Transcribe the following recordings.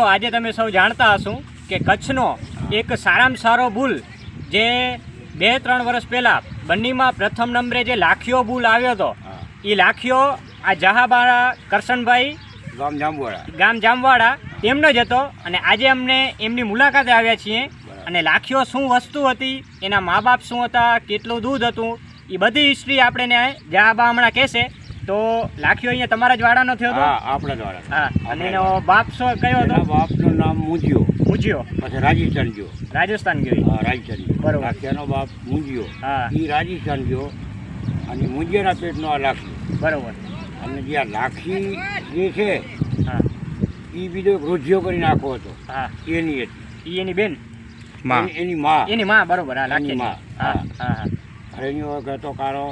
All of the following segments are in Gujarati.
મિત્રો આજે તમે સૌ જાણતા હશો કે કચ્છનો એક સારામાં સારો બુલ જે 2-3 વર્ષ પહેલાં બંનીમાં પ્રથમ નંબરે જે લાખીઓ બુલ આવ્યો હતો એ લાખીઓ આ જહાબારા કરશનભાઈ ગામ જામવાડા તેમનો જ હતો અને આજે અમને એમની મુલાકાતે આવ્યા છીએ અને લાખીઓ શું વસ્તુ હતી, એના મા બાપ શું હતા, કેટલું દૂધ હતું, એ બધી હિસ્ટ્રી આપણે જહાબા હમણાં કહેશે. તો લાખીઓ અહીંયા તમારા જ વાડાનો થયો હતો? આપણા જ વાડા. હા. અને એનો બાપ શું કયો હતો? બાપનું નામ મુંજિયો. પછી રાજસ્થાન ગયો. રાજસ્થાન ગયો. હા, રાજસ્થાન. બરોબર. લાખીયાનો બાપ મુંજિયો. હા. એ રાજસ્થાન ગયો અને મુંજિયાના પેટનો આ લાખી. બરોબર. અને જે આ લાખી જે છે એ બીજો એક રોજિયો કરી નાખો હતો. હા. એની હતી. એની બેન? એની માં. એની માં. બરોબર. હા, લાખી માં. હા હા. હરેણીઓ હતો કારો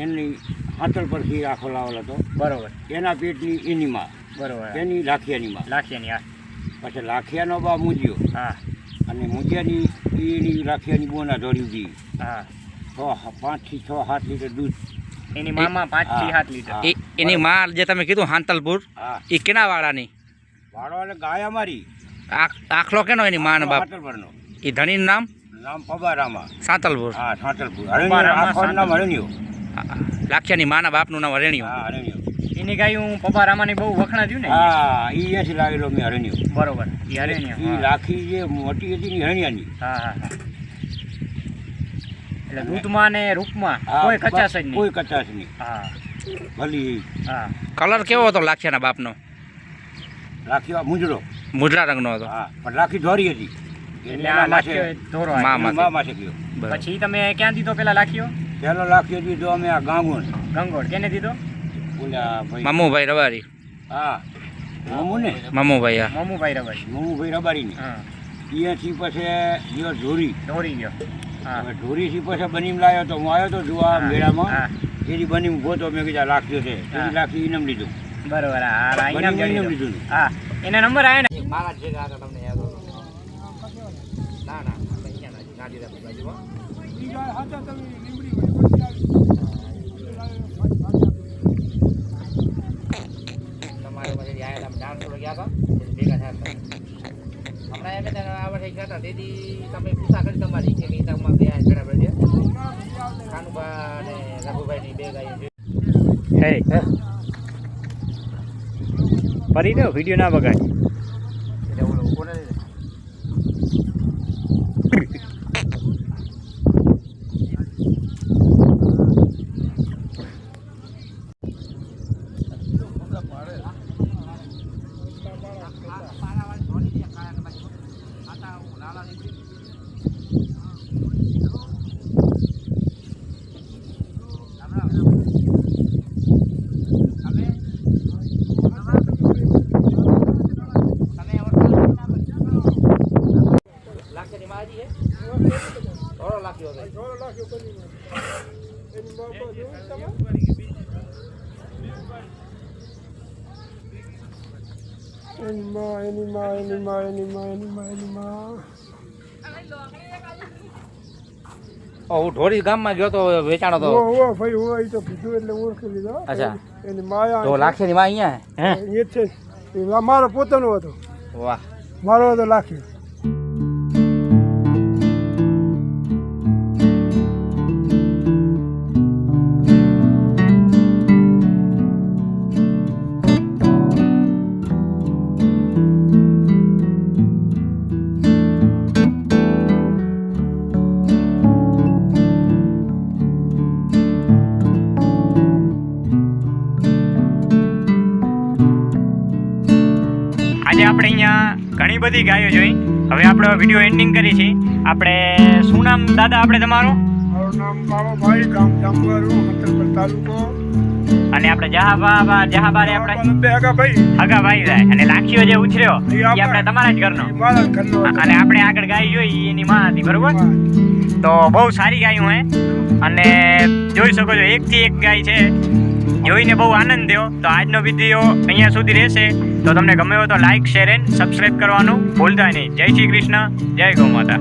એની હાથલ પરથી આખો લાવેલો હતો. બરોબર. એના પેટની એની માં. બરોબર. એની લાખિયાની માં. લાખિયાની. હા. પછી લાખિયાનો બા મુંજિયો. હા. અને મુંજિયાની એની લાખિયાની બોના ધોરી ગઈ. હા. 5 થી 6-7 લીટર દૂધ. એની મામાં 5 થી 7 લીટર. એની માં જે તમે કીધું હાંતલપુર, એ કેના વાળાની? વાળો એટલે ગાય અમારી. આખલો કેનો એની માં બાપ? હાંતલપુરનો. એ ધણીનું નામ? નામ પબારામા. સાંતલપુર. હા, સાંતલપુર. હરણિયો. નામ હરણિયો. લાખિયાની માના બાપનું નામ હરણિયો. હા, હરણિયો. એની ગાયું પબારામાની બહુ વખણાદ્યું ને? હા, એ અહીંયાથી લાવેલો મેં હરણિયો. બરોબર. એ હરણિયો. એ લાખી જે મોટી હતી ને હરણિયાની. હા હા. એટલે દૂધમાં ને રૂપમાં કોઈ કચાશ જ નહીં. કોઈ કચાશ નહીં. હા. ભલી. હા. કલર કેવો હતો લાખિયાના બાપનો? લાખી મુંજરો. મુજરા રંગનો હતો. હા, પણ લાખી ધોરી હતી. એટલે આ લાખીઓ ધોરો મામાં ગયો. પછી તમે ક્યાં દીધો પેલા લાખીઓ? પેલો લાખીઓ દીધો અમે આ ગંગોળ. કેને દીધો? મામુભાઈ રબારી. હા, મામુ ને? મામુભાઈ. હા, મામુભાઈ રબારી. મામુભાઈ રબારી ને. હા. અહીંયાથી પછી ગયો ધોરી ગયો. હા. ઢોરીથી પછી બનીમ લાવ્યો તો હું આવ્યો તો જોવા મેળામાં. એની બનીમ ઉભો તો મેં કીધા લાખ્યો છે. એની લાખી ઇનામ લીધું. બરોબર. હા, ઇનામ લીધું. હા, એના નંબર આવ્યા ને? મારા જે હતા તમને યાદ હતો? ના ના, અહીંયા ના દીધા બાજુમાં. તમારે બધે આયા હતા, ડાન્સ પર ગયા હતા, ભેગા થયા હતા. હમણાં એમ આ વર્ષે ગયા હતા, તેથી તમે પૂછા કરી તમારી કે તમારે બે બરાબર છે. કાનુબા અને રઘુભાઈની બે ગાય. હે ફરી દો, વિડીયો ના બગાડ. હું ઢોરી ગામમાં ગયો તો વેચાણો તો. ભાઈ હોય તો કીધું એટલે ઓળખી લીધો. અચ્છા. એની માયા તો લાખીની માં અહીંયા એ છે. મારો પોતાનો હતો. વાહ. મારો હતો લાખી. આજે આપણે અહીંયા ઘણી બધી ગાયો જોઈ. હવે આપણો વિડીયો એન્ડિંગ કરી છે. આપણે શું નામ દાદા આપણે તમારું? મારું નામ બાબાભાઈ, ગામ જામવાડું, હાંતલપુર તાલુકો. અને આપણે જહાબારે આપણે હગાભાઈ થાય. અને લાખીઓ જે ઉછર્યો એ આપણે તમારા જ ઘરનો. અને આપણે આગળ ગાય જોઈ એની માં હતી. બરોબર. તો બહુ સારી ગાયું હે અને જોઈ શકો છો એકથી એક ગાય છે. જોઈને બહુ આનંદ થયો. તો આજનો વિડીયો અહીંયા સુધી રહેશે. તો તમને ગમે હોય તો લાઈક, શેર એન્ડ સબસ્ક્રાઈબ કરવાનું ભૂલતા નહીં. જય શ્રી કૃષ્ણ, જય ગૌ માતા.